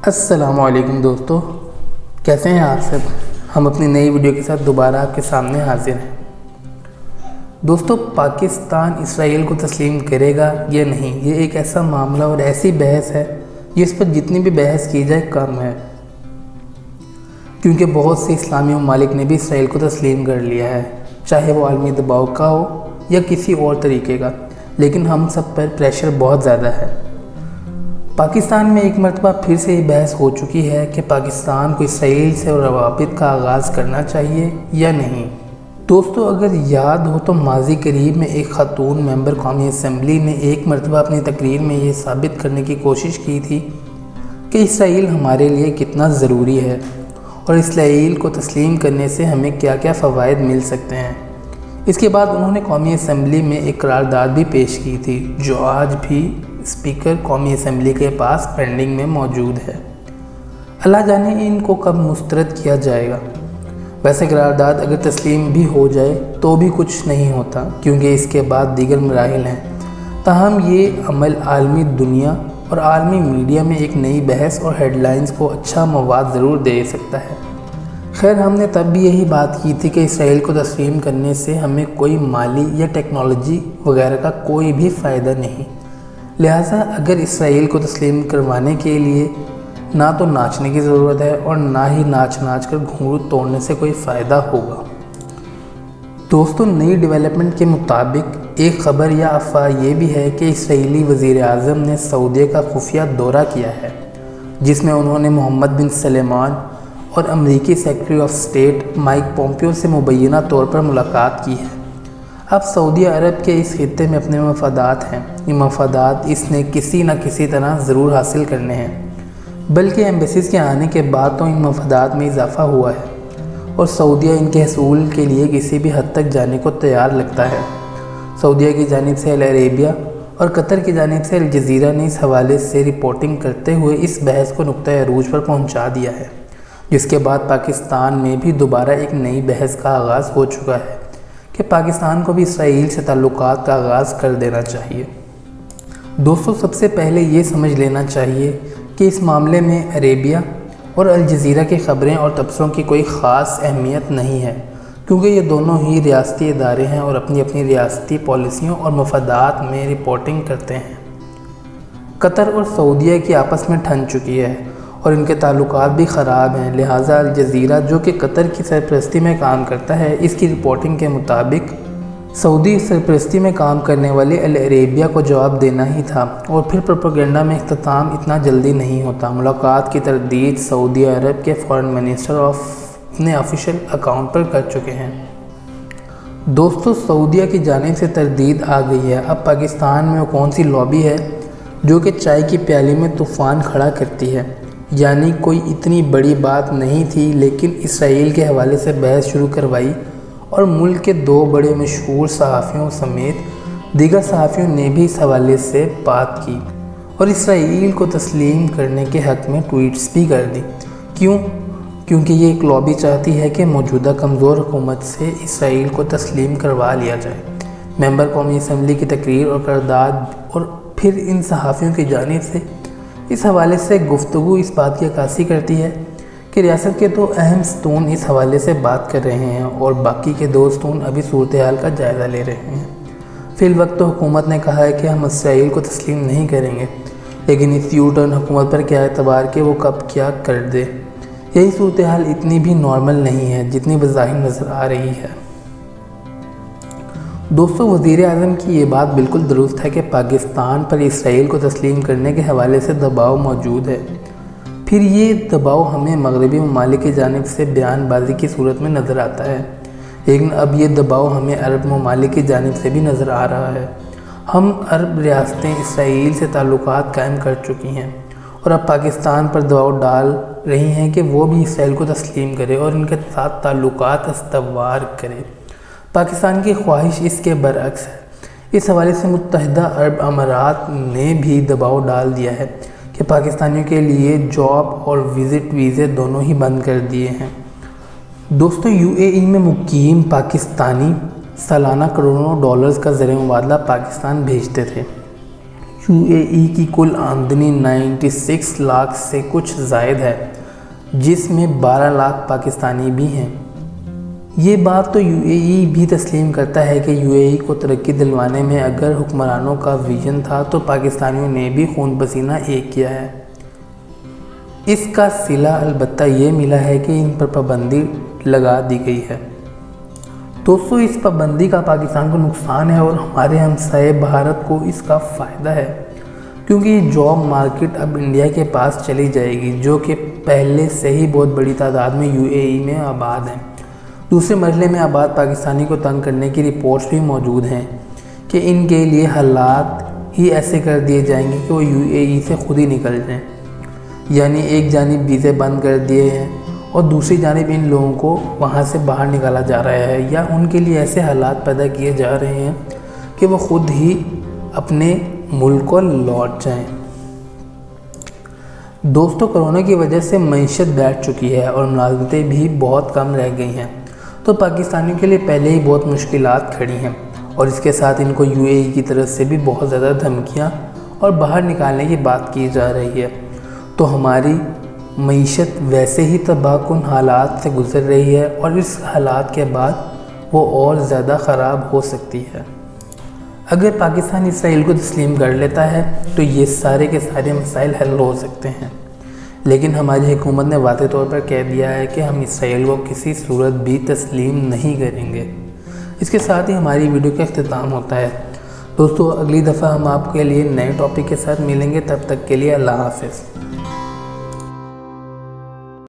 السلام علیکم دوستو، کیسے ہیں آپ سب؟ ہم اپنی نئی ویڈیو کے ساتھ دوبارہ آپ کے سامنے حاضر ہیں۔ دوستو، پاکستان اسرائیل کو تسلیم کرے گا یا نہیں، یہ ایک ایسا معاملہ اور ایسی بحث ہے جس پر جتنی بھی بحث کی جائے کم ہے، کیونکہ بہت سے اسلامی ممالک نے بھی اسرائیل کو تسلیم کر لیا ہے، چاہے وہ عالمی دباؤ کا ہو یا کسی اور طریقے کا، لیکن ہم سب پر پریشر بہت زیادہ ہے۔ پاکستان میں ایک مرتبہ پھر سے یہ بحث ہو چکی ہے کہ پاکستان کو اسرائیل سے روابط کا آغاز کرنا چاہیے یا نہیں۔ دوستو، اگر یاد ہو تو ماضی قریب میں ایک خاتون ممبر قومی اسمبلی نے ایک مرتبہ اپنی تقریر میں یہ ثابت کرنے کی کوشش کی تھی کہ اسرائیل ہمارے لیے کتنا ضروری ہے اور اسرائیل کو تسلیم کرنے سے ہمیں کیا کیا فوائد مل سکتے ہیں۔ اس کے بعد انہوں نے قومی اسمبلی میں ایک قرارداد بھی پیش کی تھی، جو آج بھی اسپیکر قومی اسمبلی کے پاس پینڈنگ میں موجود ہے۔ اللہ جانے ان کو کب مسترد کیا جائے گا۔ ویسے قرارداد اگر تسلیم بھی ہو جائے تو بھی کچھ نہیں ہوتا، کیونکہ اس کے بعد دیگر مراحل ہیں۔ تاہم یہ عمل عالمی دنیا اور عالمی میڈیا میں ایک نئی بحث اور ہیڈ لائنز کو اچھا مواد ضرور دے سکتا ہے۔ خیر، ہم نے تب بھی یہی بات کی تھی کہ اسرائیل کو تسلیم کرنے سے ہمیں کوئی مالی یا ٹیکنالوجی وغیرہ کا کوئی بھی فائدہ نہیں، لہٰذا اگر اسرائیل کو تسلیم کروانے کے لیے نہ تو ناچنے کی ضرورت ہے اور نہ ہی ناچ کر گھنگرو توڑنے سے کوئی فائدہ ہوگا۔ دوستو، نئی ڈیولپمنٹ کے مطابق ایک خبر یا افواہ یہ بھی ہے کہ اسرائیلی وزیر اعظم نے سعودیہ کا خفیہ دورہ کیا ہے، جس میں انہوں نے محمد بن سلمان اور امریکی secretary of state mic Pompeo سے مبینہ طور پر ملاقات کی ہے۔ اب سعودی عرب کے اس خطے میں اپنے مفادات ہیں، یہ مفادات اس نے کسی نہ کسی طرح ضرور حاصل کرنے ہیں، بلکہ ایمبیسیز کے آنے کے بعد تو ان مفادات میں اضافہ ہوا ہے اور سعودیہ ان کے حصول کے لیے کسی بھی حد تک جانے کو تیار لگتا ہے۔ سعودیہ کی جانب سے العربیہ اور قطر کی جانب سے الجزیرہ نے اس حوالے سے رپورٹنگ کرتے ہوئے اس بحث کو نقطۂ عروج پر پہنچا دیا ہے، جس کے بعد پاکستان میں بھی دوبارہ ایک نئی بحث کا آغاز ہو چکا ہے کہ پاکستان کو بھی اسرائیل سے تعلقات کا آغاز کر دینا چاہیے۔ دوستو، سب سے پہلے یہ سمجھ لینا چاہیے کہ اس معاملے میں عربیہ اور الجزیرہ کی خبریں اور تبصروں کی کوئی خاص اہمیت نہیں ہے، کیونکہ یہ دونوں ہی ریاستی ادارے ہیں اور اپنی اپنی ریاستی پالیسیوں اور مفادات میں رپورٹنگ کرتے ہیں۔ قطر اور سعودیہ کی آپس میں ٹھن چکی ہے اور ان کے تعلقات بھی خراب ہیں، لہٰذا الجزیرہ جو کہ قطر کی سرپرستی میں کام کرتا ہے، اس کی رپورٹنگ کے مطابق سعودی سرپرستی میں کام کرنے والے العربیہ کو جواب دینا ہی تھا، اور پھر پروپیگنڈا میں اختتام اتنا جلدی نہیں ہوتا۔ ملاقات کی تردید سعودی عرب کے فارن منسٹر اپنے آفیشیل اکاؤنٹ پر کر چکے ہیں۔ دوستو، سعودیہ کی جانب سے تردید آ گئی ہے۔ اب پاکستان میں وہ کون سی لابی ہے جو کہ چائے کی پیالی میں طوفان کھڑا کرتی ہے؟ یعنی کوئی اتنی بڑی بات نہیں تھی، لیکن اسرائیل کے حوالے سے بحث شروع کروائی اور ملک کے دو بڑے مشہور صحافیوں سمیت دیگر صحافیوں نے بھی اس حوالے سے بات کی اور اسرائیل کو تسلیم کرنے کے حق میں ٹویٹس بھی کر دی۔ کیونکہ یہ ایک لابی چاہتی ہے کہ موجودہ کمزور حکومت سے اسرائیل کو تسلیم کروا لیا جائے۔ ممبر قومی اسمبلی کی تقریر اور قرارداد اور پھر ان صحافیوں کی جانب سے اس حوالے سے گفتگو اس بات کی عکاسی کرتی ہے کہ ریاست کے دو اہم ستون اس حوالے سے بات کر رہے ہیں اور باقی کے دو ستون ابھی صورتحال کا جائزہ لے رہے ہیں۔ فی الوقت تو حکومت نے کہا ہے کہ ہم اسرائیل کو تسلیم نہیں کریں گے، لیکن اس یو ٹرن حکومت پر کیا اعتبار کہ وہ کب کیا کر دے۔ یہی صورتحال اتنی بھی نارمل نہیں ہے جتنی بظاہر نظر آ رہی ہے۔ دوستو، وزیر اعظم کی یہ بات بالکل درست ہے کہ پاکستان پر اسرائیل کو تسلیم کرنے کے حوالے سے دباؤ موجود ہے، پھر یہ دباؤ ہمیں مغربی ممالک کی جانب سے بیان بازی کی صورت میں نظر آتا ہے، لیکن اب یہ دباؤ ہمیں عرب ممالک کی جانب سے بھی نظر آ رہا ہے۔ ہم عرب ریاستیں اسرائیل سے تعلقات قائم کر چکی ہیں اور اب پاکستان پر دباؤ ڈال رہی ہیں کہ وہ بھی اسرائیل کو تسلیم کرے اور ان کے ساتھ تعلقات استوار کرے۔ پاکستان کی خواہش اس کے برعکس ہے۔ اس حوالے سے متحدہ عرب امارات نے بھی دباؤ ڈال دیا ہے کہ پاکستانیوں کے لیے جاب اور وزٹ ویزے دونوں ہی بند کر دیے ہیں۔ دوستو، یو اے ای میں مقیم پاکستانی سالانہ کروڑوں ڈالرز کا زر مبادلہ پاکستان بھیجتے تھے۔ UAE کی کل آمدنی 96 لاکھ سے کچھ زائد ہے، جس میں 12 لاکھ پاکستانی بھی ہیں۔ یہ بات تو UAE بھی تسلیم کرتا ہے کہ UAE کو ترقی دلوانے میں اگر حکمرانوں کا ویژن تھا تو پاکستانیوں نے بھی خون پسینہ ایک کیا ہے۔ اس کا صلہ البتہ یہ ملا ہے کہ ان پر پابندی لگا دی گئی ہے۔ دوستو، اس پابندی کا پاکستان کو نقصان ہے اور ہمارے ہمسائے بھارت کو اس کا فائدہ ہے، کیونکہ یہ جاب مارکیٹ اب انڈیا کے پاس چلی جائے گی، جو کہ پہلے سے ہی بہت بڑی تعداد میں UAE میں آباد ہیں۔ دوسرے مرحلے میں آباد پاکستانی کو تنگ کرنے کی رپورٹس بھی موجود ہیں کہ ان کے لیے حالات ہی ایسے کر دیے جائیں گے کہ وہ UAE سے خود ہی نکل جائیں، یعنی ایک جانب ویزے بند کر دیے ہیں اور دوسری جانب ان لوگوں کو وہاں سے باہر نکالا جا رہا ہے، یا ان کے لیے ایسے حالات پیدا کیے جا رہے ہیں کہ وہ خود ہی اپنے ملک کو لوٹ جائیں۔ دوستو، کرونا کی وجہ سے معیشت بیٹھ چکی ہے اور ملازمتیں بھی بہت کم رہ گئی ہیں، تو پاکستانیوں کے لیے پہلے ہی بہت مشکلات کھڑی ہیں، اور اس کے ساتھ ان کو UAE کی طرف سے بھی بہت زیادہ دھمکیاں اور باہر نکالنے کی بات کی جا رہی ہے، تو ہماری معیشت ویسے ہی تباہ کن حالات سے گزر رہی ہے اور اس حالات کے بعد وہ اور زیادہ خراب ہو سکتی ہے۔ اگر پاکستان اسرائیل کو تسلیم کر لیتا ہے تو یہ سارے کے سارے مسائل حل ہو سکتے ہیں، لیکن ہماری حکومت نے واضح طور پر کہہ دیا ہے کہ ہم اسرائیل کو کسی صورت بھی تسلیم نہیں کریں گے۔ اس کے ساتھ ہی ہماری ویڈیو کا اختتام ہوتا ہے۔ دوستو، اگلی دفعہ ہم آپ کے لیے نئے ٹاپک کے ساتھ ملیں گے، تب تک کے لیے اللہ حافظ۔